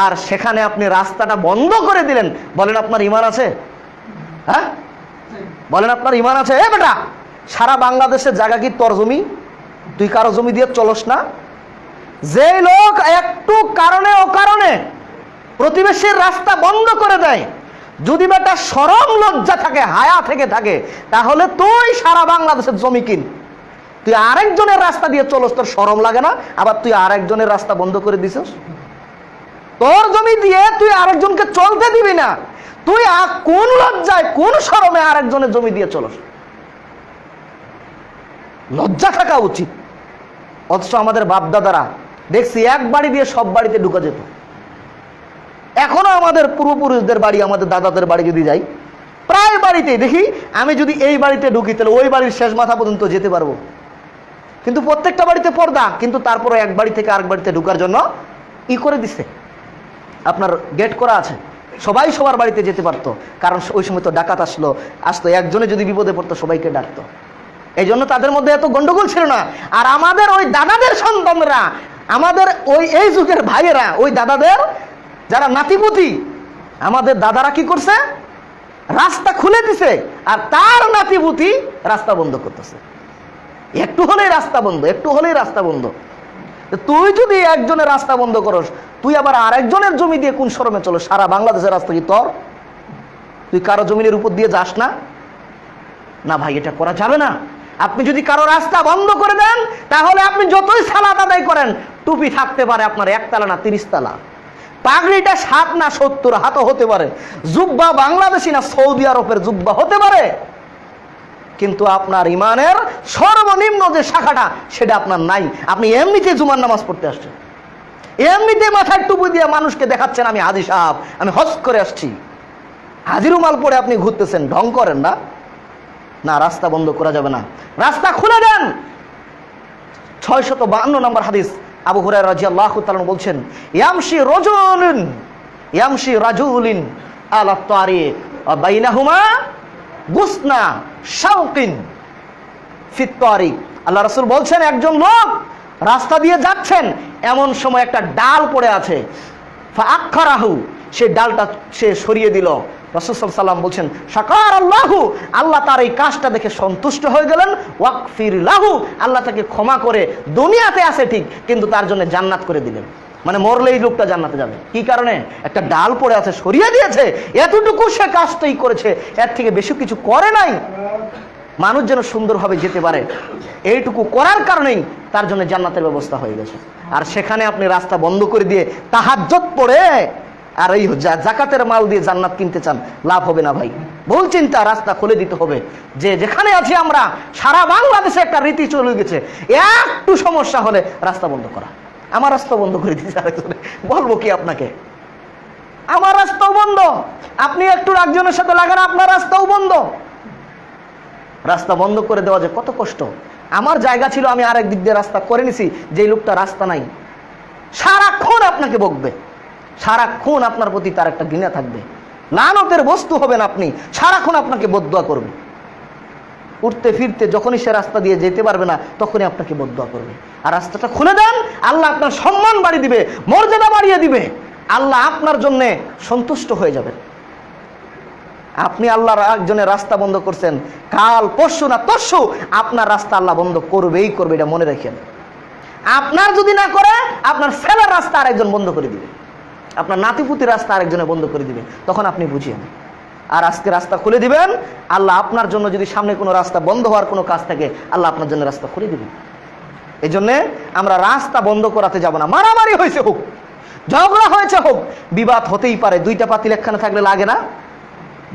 আর সেখানে আপনি রাস্তাটা বন্ধ করে দিলেন। বলেন আপনার ঈমান আছে? হ্যাঁ বলেন আপনার ঈমান আছে? এ বেটা, সারা বাংলাদেশের জায়গা কি তোর জমি? তুই কারো জমি দিয়ে চলস না? যে লোক একটু কারণে অকারণে প্রতিবেশীর রাস্তা বন্ধ করে দেয়, যদি বেটা শরম লজ্জা থাকে, হায়া থেকে থাকে, তাহলে তুই সারা বাংলাদেশের জমি কিন। তুই আরেকজনের রাস্তা দিয়ে চলস, তোর শরম লাগে না? আবার তুই আরেকজনের রাস্তা বন্ধ করে দিছিস। তোর জমি দিয়ে তুই আরেকজনকে চলতে দিবি না। তুই কোন লজ্জায়, কোন শরমে আরেকজনের জমি দিয়ে চলস? লজ্জা থাকা উচিত। অথচ আমাদের বাপদাদারা দেখছি এক বাড়ি দিয়ে সব বাড়িতে ঢুকা যেত। এখনো আমাদের পূর্বপুরুষদের বাড়ি, আমাদের দাদাদের বাড়ি যদি যাই, প্রায় বাড়িতে দেখি আমি যদি এই বাড়িতে ঢুকি তাহলে ওই বাড়ির শেষ মাথা পর্যন্ত যেতে পারবো। কিন্তু প্রত্যেকটা বাড়িতে পর্দা, কিন্তু তারপরে এক বাড়ি থেকে আরেক বাড়িতে ঢুকার জন্য করে দিচ্ছে, আপনার গেট করা আছে। সবাই সবার বাড়িতে যেতে পারতো, কারণ ওই সময় তো ডাকাত আসতো, একজনে যদি বিপদে পড়তো সবাইকে ডাকতো। এই জন্য তাদের মধ্যে এত গন্ডগোল ছিল না। আর আমাদের ওই দাদাদের সন্তানরা, আমাদের ওই এই যুগের ভাইয়েরা, ওই দাদাদের যারা নাতিপুতি, আমাদের দাদারা কি করছে? রাস্তা খুলে দিছে, আর তার নাতিপুতি রাস্তা বন্ধ করতেছে। একটু হলেই রাস্তা বন্ধ, একটু হলেই রাস্তা বন্ধ। তুই যদি একজনের রাস্তা বন্ধ করস, তুই আবার আরেকজনের জমি দিয়ে কোন শরমে চলো? সারা বাংলাদেশের রাস্তা কি তোর? তুই কারো জমিনের উপর দিয়ে যাস না? না ভাই, এটা করা যাবে না। আপনি যদি কারো রাস্তা বন্ধ করে দেন, তাহলে আপনি যতই সালাত আদায় করেন, টুপি থাকতে পারে আপনার 1 তালা না 30 তালা, পাগড়িটা 7 না 70 হাতও হতে পারে, জুব্বা বাংলাদেশি না সৌদি আরবের জুব্বা হতে পারে, কিন্তু আপনার ইমানের সর্বনিম্ন যে শাখাটা সেটা আপনার নাই। আপনি এমনিতে জুমার নামাজ পড়তে আসছেন, এমনিতে মাথায় টুপি দিয়ে মানুষকে দেখাচ্ছেন আমি হাজী সাহেব, আমি হজ করে আসছি, হাজির রুমাল পরে আপনি ঘুরতেছেন, ঢং করেন না। না, রাস্তা বন্ধ করা যাবে না, রাস্তা খুলে দেন। 652 নম্বর হাদিস, আবু হুরায়রা রাদিয়াল্লাহু তাআলা বলছেন, ইয়ামশি রাজুলিন আলা তারিক ওয়া বাইনাহুমা গুসনা শাওকিন ফিত তারিক। আল্লাহ রাসূল বলছেন, একজন লোক রাস্তা দিয়ে যাচ্ছেন, এমন সময় একটা ডাল পড়ে আছে, ফাআখারাহু, সেই ডালটা সে সরিয়ে দিল। রাসূল সাল্লাল্লাহু আলাইহি ওয়াসাল্লাম বলছেন, শাকার আল্লাহু, আল্লাহ তার এই কাজটা দেখে সন্তুষ্ট হয়ে গেলেন, ওয়াগফির লাহু, আল্লাহ তাকে ক্ষমা করে, দুনিয়াতে আছে ঠিক, কিন্তু তার জন্য জান্নাত করে দিলেন। মানে মরলে এই লোকটা জান্নাতে যাবে। কি কারণে? একটা ডাল পড়ে আছে, সরিয়ে দিয়েছে, এতটুকু সে কাজটাই করেছে, এর থেকে বেশি কিছু করে নাই। মানুষ যেন সুন্দরভাবে যেতে পারে, এইটুকু করার কারণেই তার জন্য জান্নাতের ব্যবস্থা হয়ে গেছে। আর সেখানে আপনি রাস্তা বন্ধ করে দিয়ে তাহাজ্জুদ পড়ে আর এই জাকাতের মাল দিয়ে জান্নাত কিনতে চান, লাভ হবে না ভাই। ভুল চিন্তা, রাস্তা খুলে দিতে হবে। যে যেখানে আছি আমরা, সারা বাংলাদেশে একটা রীতি চলে গেছে, একটু সমস্যা হলে রাস্তা বন্ধ করা। আমার রাস্তা বন্ধ করে দিয়েছে আরেকজনে, বলবো কি আপনাকে? আমার রাস্তাও বন্ধ, আপনি একটু একজনের সাথে লাগান, আপনার রাস্তাও বন্ধ। রাস্তা বন্ধ করে দেওয়া যে কত কষ্ট। আমার জায়গা ছিল, আমি আরেক দিক দিয়ে রাস্তা করে নিছি, যে লোকটা রাস্তা নাই, সারাক্ষণ আপনাকে বকবে, সারাক্ষণ আপনার প্রতি তার একটা ঘৃণা থাকবে, লানতের বস্তু হবেন আপনি, সারাক্ষণ আপনাকে বদদুয়া করবে। উঠতে ফিরতে যখনই সে রাস্তা দিয়ে যেতে পারবে না, তখনই আপনাকে বদদুয়া করবে। আর রাস্তাটা খুলে দেন, আল্লাহ আপনার সম্মান বাড়িয়ে দিবে, মর্যাদা বাড়িয়ে দিবে, আল্লাহ আপনার জন্য সন্তুষ্ট হয়ে যাবেন। আপনি আল্লাহর একজনের রাস্তা বন্ধ করছেন, কাল পরশু না তরশু আপনার রাস্তা আল্লাহ বন্ধ করবেই করবে, এটা মনে রাখেন। আপনার যদি না করে, আপনার ছেলের রাস্তা আরেকজন বন্ধ করে দিবে, আপনার নাতিপুতির রাস্তা আরেকজনে বন্ধ করে দিবে, তখন আপনি বুঝিয়েন। আর আজকে রাস্তা খুলে দিবেন, আল্লাহ আপনার জন্য যদি সামনে কোনো রাস্তা বন্ধ হওয়ার কোনো কাজ থাকে, আল্লাহ আপনার জন্য রাস্তা খুলে দিবেন। এই জন্যে আমরা রাস্তা বন্ধ করাতে যাব না। মারামারি হয়েছে হোক, ঝগড়া হয়েছে হোক, বিবাদ হতেই পারে। 2টা পাতিল একখানে থাকলে লাগে না?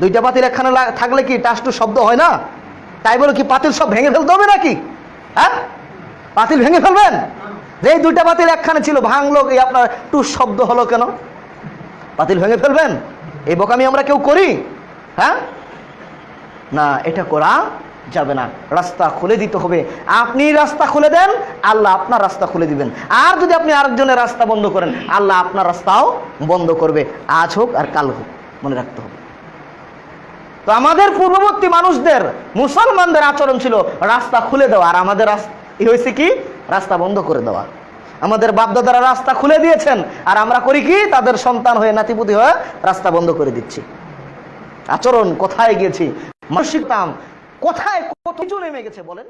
2টা পাতিল একখানে থাকলে কি টাসটু শব্দ হয় না? তাই বলে কি পাতিল সব ভেঙে ফেলতে হবে নাকি? হ্যাঁ, পাতিল ভেঙে ফেলবেন? যে 2টা পাতিল একখানে ছিল, ভাঙলো, এই আপনার টুস শব্দ হলো কেন? পাতিল ভেঙে ফেলবেন? এই বোকামি আমরা কেউ করি? হ্যাঁ না, এটা করা যাবে না। রাস্তা খুলে দিতে হবে। আপনি রাস্তা খুলে দেন, আল্লাহ আপনার রাস্তা খুলে দিবেন। আর যদি আপনি আরেকজনের রাস্তা বন্ধ করেন, আল্লাহ আপনার রাস্তাও বন্ধ করবে, আজ হোক আর কাল হোক, মনে রাখতে হবে। তো আমাদের পূর্ববর্তী মানুষদের, মুসলমানদের আচরণ ছিল রাস্তা খুলে দেওয়া, আর আমাদের হয়েছে কি? রাস্তা বন্ধ করে দেওয়া। আমাদের বাপদাদারা রাস্তা খুলে দিয়েছেন, আর আমরা করি কি? তাদের সন্তান হয়ে, নাতিপুতি হয়ে রাস্তা বন্ধ করে দিচ্ছি। আচরণ কোথায় গেছি, মানসিকতা কোথায় কত কিছু নেমে গেছে বলেন।